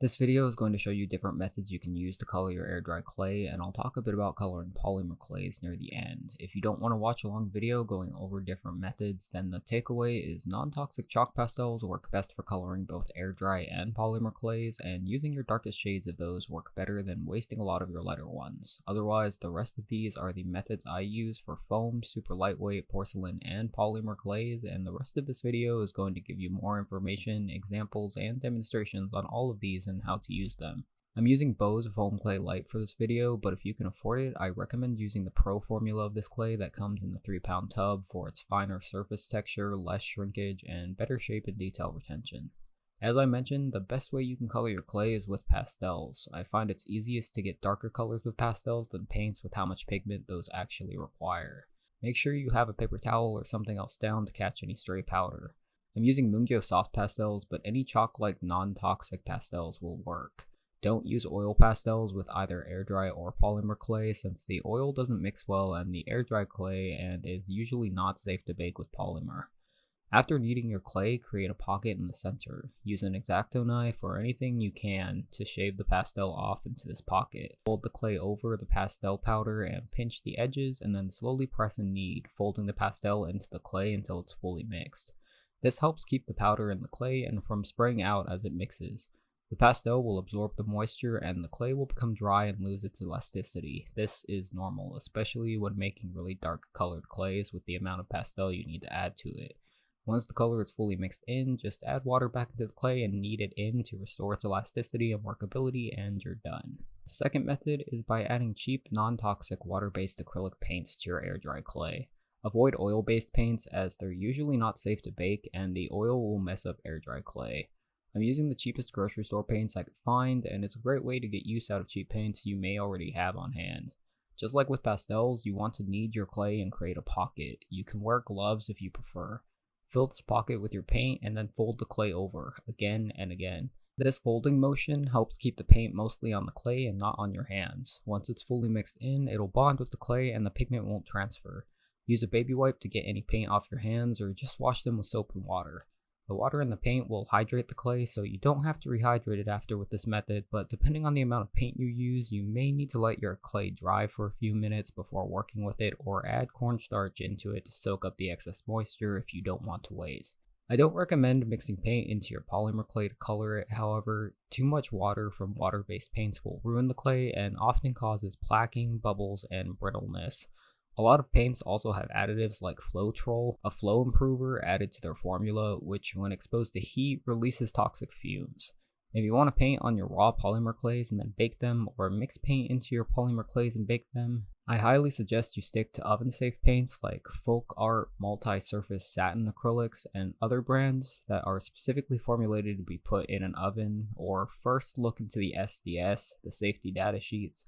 This video is going to show you different methods you can use to color your air dry clay, and I'll talk a bit about coloring polymer clays near the end. If you don't want to watch a long video going over different methods, then the takeaway is non-toxic chalk pastels work best for coloring both air dry and polymer clays, and using your darkest shades of those work better than wasting a lot of your lighter ones. Otherwise, the rest of these are the methods I use for foam, super lightweight, porcelain, and polymer clays, and the rest of this video is going to give you more information, examples, and demonstrations on all of these and how to use them. I'm using Bose Foam Clay Light for this video, but if you can afford it, I recommend using the Pro formula of this clay that comes in the 3-pound tub for its finer surface texture, less shrinkage, and better shape and detail retention. As I mentioned, the best way you can color your clay is with pastels. I find it's easiest to get darker colors with pastels than paints with how much pigment those actually require. Make sure you have a paper towel or something else down to catch any stray powder. I'm using Mungyo soft pastels, but any chalk-like non-toxic pastels will work. Don't use oil pastels with either air dry or polymer clay since the oil doesn't mix well and the air dry clay and is usually not safe to bake with polymer. After kneading your clay, create a pocket in the center. Use an X-Acto knife or anything you can to shave the pastel off into this pocket. Fold the clay over the pastel powder and pinch the edges, and then slowly press and knead, folding the pastel into the clay until it's fully mixed. This helps keep the powder in the clay and from spraying out as it mixes. The pastel will absorb the moisture and the clay will become dry and lose its elasticity. This is normal, especially when making really dark colored clays with the amount of pastel you need to add to it. Once the color is fully mixed in, just add water back into the clay and knead it in to restore its elasticity and workability, and you're done. The second method is by adding cheap, non-toxic water-based acrylic paints to your air dry clay. Avoid oil-based paints as they're usually not safe to bake and the oil will mess up air dry clay. I'm using the cheapest grocery store paints I could find, and it's a great way to get use out of cheap paints you may already have on hand. Just like with pastels, you want to knead your clay and create a pocket. You can wear gloves if you prefer. Fill this pocket with your paint and then fold the clay over, again and again. This folding motion helps keep the paint mostly on the clay and not on your hands. Once it's fully mixed in, it'll bond with the clay and the pigment won't transfer. Use a baby wipe to get any paint off your hands or just wash them with soap and water. The water and the paint will hydrate the clay, so you don't have to rehydrate it after with this method, but depending on the amount of paint you use, you may need to let your clay dry for a few minutes before working with it or add cornstarch into it to soak up the excess moisture if you don't want to waste. I don't recommend mixing paint into your polymer clay to color it, however, too much water from water-based paints will ruin the clay and often causes plaquing, bubbles, and brittleness. A lot of paints also have additives like floetrol, a flow improver added to their formula, which when exposed to heat releases toxic fumes. If you want to paint on your raw polymer clays and then bake them, or mix paint into your polymer clays and bake them, I highly suggest you stick to oven-safe paints like FolkArt Multisurface Satin acrylics and other brands that are specifically formulated to be put in an oven, or first look into the SDS, the safety data sheets,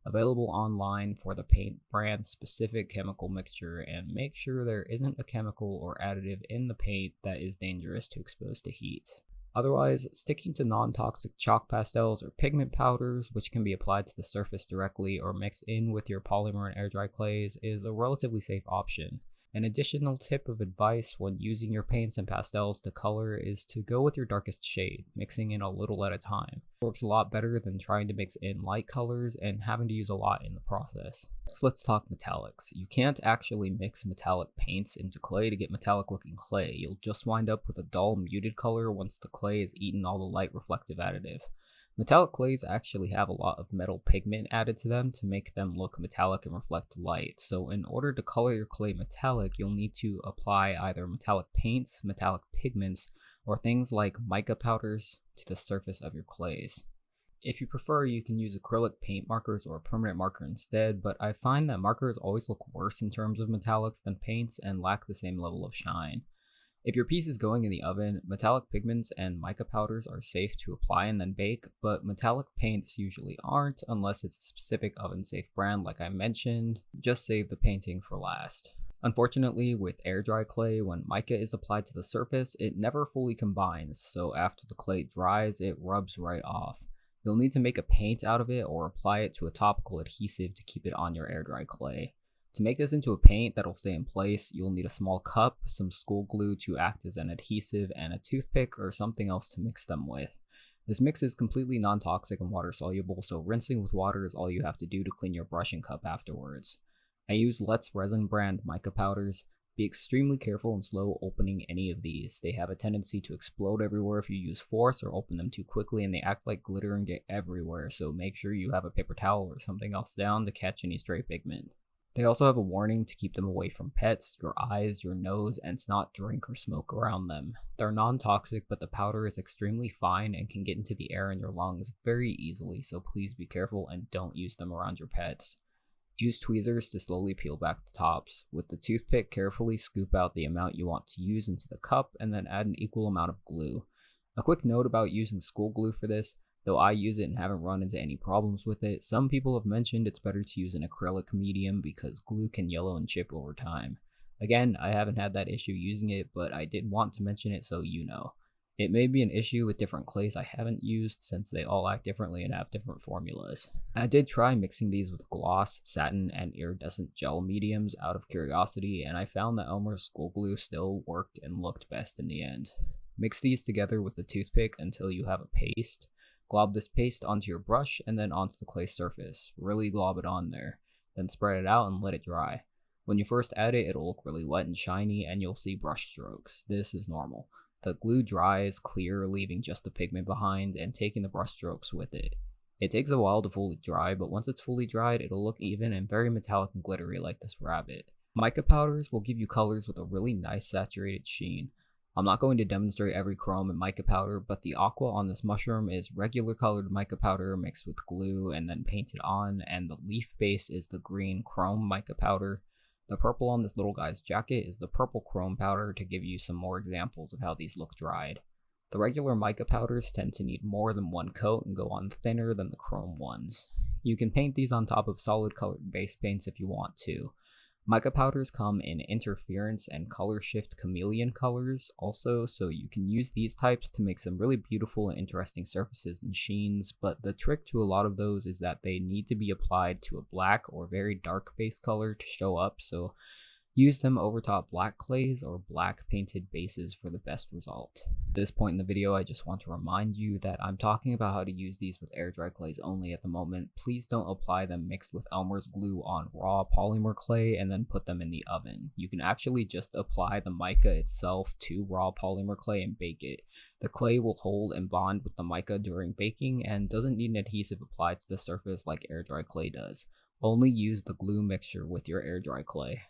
available online for the paint brand's specific chemical mixture, and make sure there isn't a chemical or additive in the paint that is dangerous to expose to heat. Otherwise, sticking to non-toxic chalk pastels or pigment powders, which can be applied to the surface directly or mixed in with your polymer and air dry clays, is a relatively safe option. An additional tip of advice when using your paints and pastels to color is to go with your darkest shade, mixing in a little at a time. It works a lot better than trying to mix in light colors and having to use a lot in the process. So let's talk metallics. You can't actually mix metallic paints into clay to get metallic looking clay. You'll just wind up with a dull muted color once the clay has eaten all the light reflective additive. Metallic clays actually have a lot of metal pigment added to them to make them look metallic and reflect light. So in order to color your clay metallic, you'll need to apply either metallic paints, metallic pigments, or things like mica powders to the surface of your clays. If you prefer, you can use acrylic paint markers or a permanent marker instead, but I find that markers always look worse in terms of metallics than paints and lack the same level of shine. If your piece is going in the oven, metallic pigments and mica powders are safe to apply and then bake, but metallic paints usually aren't unless it's a specific oven-safe brand like I mentioned. Just save the painting for last. Unfortunately, with air dry clay, when mica is applied to the surface, it never fully combines, so after the clay dries, it rubs right off. You'll need to make a paint out of it or apply it to a topical adhesive to keep it on your air dry clay. To make this into a paint that'll stay in place, you'll need a small cup, some school glue to act as an adhesive, and a toothpick or something else to mix them with. This mix is completely non-toxic and water-soluble, so rinsing with water is all you have to do to clean your brushing cup afterwards. I use Let's Resin brand mica powders. Be extremely careful and slow opening any of these. They have a tendency to explode everywhere if you use force or open them too quickly, and they act like glitter and get everywhere, so make sure you have a paper towel or something else down to catch any stray pigment. They also have a warning to keep them away from pets, your eyes, your nose, and to not drink or smoke around them. They're non-toxic, but the powder is extremely fine and can get into the air in your lungs very easily, so please be careful and don't use them around your pets. Use tweezers to slowly peel back the tops. With the toothpick, carefully scoop out the amount you want to use into the cup and then add an equal amount of glue. A quick note about using school glue for this. Though I use it and haven't run into any problems with it, some people have mentioned it's better to use an acrylic medium because glue can yellow and chip over time. Again, I haven't had that issue using it, but I did want to mention it so you know. It may be an issue with different clays I haven't used since they all act differently and have different formulas. I did try mixing these with gloss, satin, and iridescent gel mediums out of curiosity, and I found that Elmer's school glue still worked and looked best in the end. Mix these together with the toothpick until you have a paste. Glob this paste onto your brush and then onto the clay surface. Really glob it on there. Then spread it out and let it dry. When you first add it, it'll look really wet and shiny and you'll see brush strokes. This is normal. The glue dries clear, leaving just the pigment behind and taking the brush strokes with it. It takes a while to fully dry, but once it's fully dried, it'll look even and very metallic and glittery like this rabbit. Mica powders will give you colors with a really nice saturated sheen. I'm not going to demonstrate every chrome in mica powder, but the aqua on this mushroom is regular colored mica powder mixed with glue and then painted on, and the leaf base is the green chrome mica powder. The purple on this little guy's jacket is the purple chrome powder to give you some more examples of how these look dried. The regular mica powders tend to need more than one coat and go on thinner than the chrome ones. You can paint these on top of solid colored base paints if you want to. Mica powders come in interference and color shift chameleon colors also, so you can use these types to make some really beautiful and interesting surfaces and sheens, but the trick to a lot of those is that they need to be applied to a black or very dark base color to show up, so use them over top black clays or black painted bases for the best result. At this point in the video, I just want to remind you that I'm talking about how to use these with air dry clays only at the moment. Please don't apply them mixed with Elmer's glue on raw polymer clay and then put them in the oven. You can actually just apply the mica itself to raw polymer clay and bake it. The clay will hold and bond with the mica during baking and doesn't need an adhesive applied to the surface like air dry clay does. Only use the glue mixture with your air dry clay.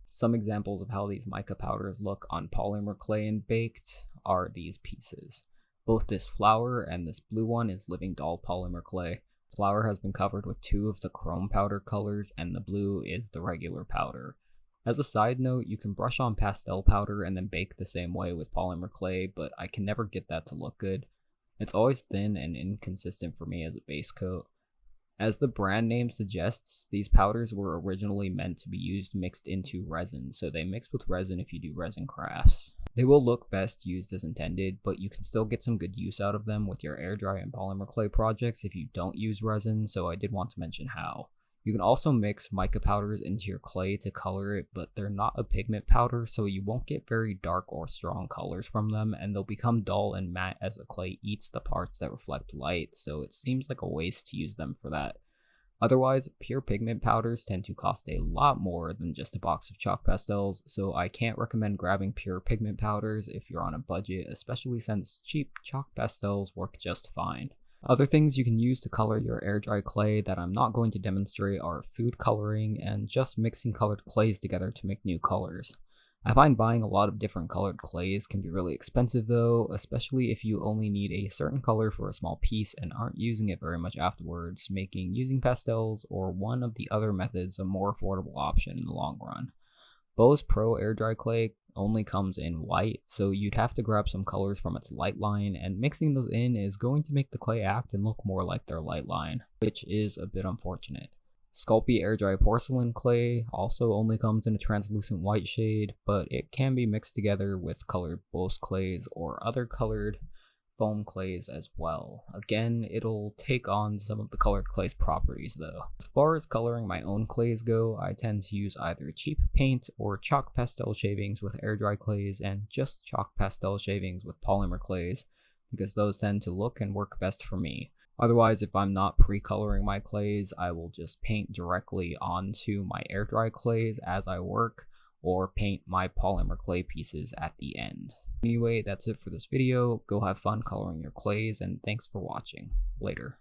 Some examples of how these mica powders look on polymer clay and baked are these pieces. Both this flower and this blue one is Living Doll polymer clay. Flower has been covered with 2 of the chrome powder colors and the blue is the regular powder. As a side note, you can brush on pastel powder and then bake the same way with polymer clay, but I can never get that to look good. It's always thin and inconsistent for me as a base coat. As the brand name suggests, these powders were originally meant to be used mixed into resin, so they mix with resin if you do resin crafts. They will look best used as intended, but you can still get some good use out of them with your air dry and polymer clay projects if you don't use resin, so I did want to mention how. You can also mix mica powders into your clay to color it, but they're not a pigment powder, so you won't get very dark or strong colors from them, and they'll become dull and matte as the clay eats the parts that reflect light, so it seems like a waste to use them for that. Otherwise, pure pigment powders tend to cost a lot more than just a box of chalk pastels, so I can't recommend grabbing pure pigment powders if you're on a budget, especially since cheap chalk pastels work just fine. Other things you can use to color your air dry clay that I'm not going to demonstrate are food coloring and just mixing colored clays together to make new colors. I find buying a lot of different colored clays can be really expensive though, especially if you only need a certain color for a small piece and aren't using it very much afterwards, making using pastels or one of the other methods a more affordable option in the long run. Bose Pro air dry clay only comes in white, so you'd have to grab some colors from its light line, and mixing those in is going to make the clay act and look more like their light line, which is a bit unfortunate. Sculpey air dry porcelain clay also only comes in a translucent white shade, but it can be mixed together with colored Bose clays or other colored foam clays as well. Again, it'll take on some of the colored clay's properties though. As far as coloring my own clays go, I tend to use either cheap paint or chalk pastel shavings with air dry clays and just chalk pastel shavings with polymer clays. because those tend to look and work best for me. Otherwise, if I'm not pre-coloring my clays, I will just paint directly onto my air dry clays as I work, or paint my polymer clay pieces at the end. Anyway, that's it for this video. Go have fun coloring your clays, and thanks for watching. Later.